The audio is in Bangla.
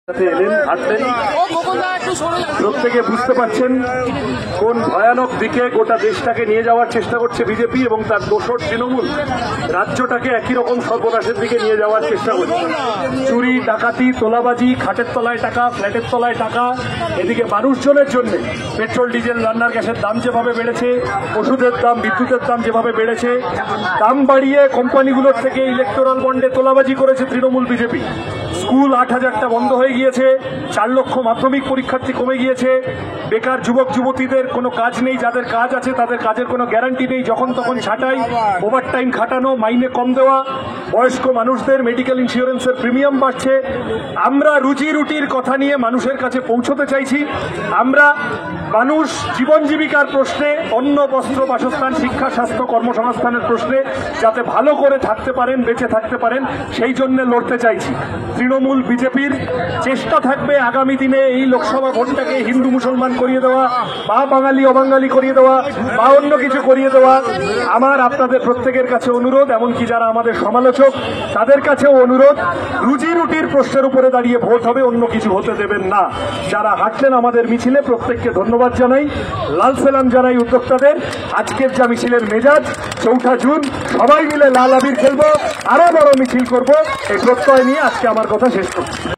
এলেন হাঁটলেন, প্রত্যেকে বুঝতে পারছেন কোন ভয়ানক দিকে গোটা দেশটাকে নিয়ে যাওয়ার চেষ্টা করছে বিজেপি এবং তার দোসর তৃণমূল রাজ্যটাকে একই রকম সর্বনাশের দিকে নিয়ে যাওয়ার চেষ্টা করছে। চুরি, ডাকাতি, তোলাবাজি, খাটের তলায় টাকা, ফ্ল্যাটের তলায় টাকা। এদিকে মানুষজনের জন্য পেট্রোল, ডিজেল, রান্নার গ্যাসের দাম যেভাবে বেড়েছে, ওষুধের দাম, বিদ্যুতের দাম যেভাবে বেড়েছে, দাম বাড়িয়ে কোম্পানিগুলোর থেকে ইলেকটোরাল বন্ডে তোলাবাজি করেছে তৃণমূল বিজেপি। স্কুল ৮,০০০টা বন্ধ হয়ে গিয়েছে, ৪ লক্ষ মাধ্যমিক পরীক্ষার্থী কমে গিয়েছে, বেকার যুবক যুবতীদের কোনো কাজ নেই, যাদের কাজ আছে তাদের কাজের কোনো গ্যারান্টি নেই, যখন তখন ছাঁটাই, ওভারটাইম খাটানো, মাইনে কম দেওয়া, বয়স্ক মানুষদের মেডিকেল ইন্স্যুরেন্সের প্রিমিয়াম বাড়ছে। আমরা রুজি রুটির কথা নিয়ে মানুষের কাছে পৌঁছতে চাইছি। আমরা মানুষ জীবন জীবিকার প্রশ্নে, অন্ন, বস্ত্র, বাসস্থান, শিক্ষা, স্বাস্থ্য, কর্মসংস্থানের প্রশ্নে যাতে ভালো করে থাকতে পারেন, বেঁচে থাকতে পারেন, সেই জন্য লড়তে চাইছি। তৃণমূল বিজেপির চেষ্টা থাকবে আগামী দিনে এই লোকসভা ভোটটাকে হিন্দু মুসলমান করিয়ে দেওয়া, বা বাঙালি অবাঙালি করিয়ে দেওয়া, বা অন্য কিছু করিয়ে দেওয়া। আমার আপনাদের প্রত্যেকের কাছে অনুরোধ, এমনকি যারা আমাদের সমালোচক তাদের কাছেও অনুরোধ, রুজি রুটির প্রশ্নের উপরে দাঁড়িয়ে ভোট হবে, অন্য কিছু হতে দেবেন না। যারা হাঁটলেন আমাদের মিছিলে প্রত্যেককে ধন্যবাদ জানাই, লাল সালাম জানাই উদ্যোক্তাদের। আজকের যা মিছিলের মেজাজ, ৪ঠা জুন সবাই মিলে লাল আবির খেলবো, আরো বড় মিছিল করব, এই প্রত্যয় নিয়ে আজকে আমার কথা শেষ করছি।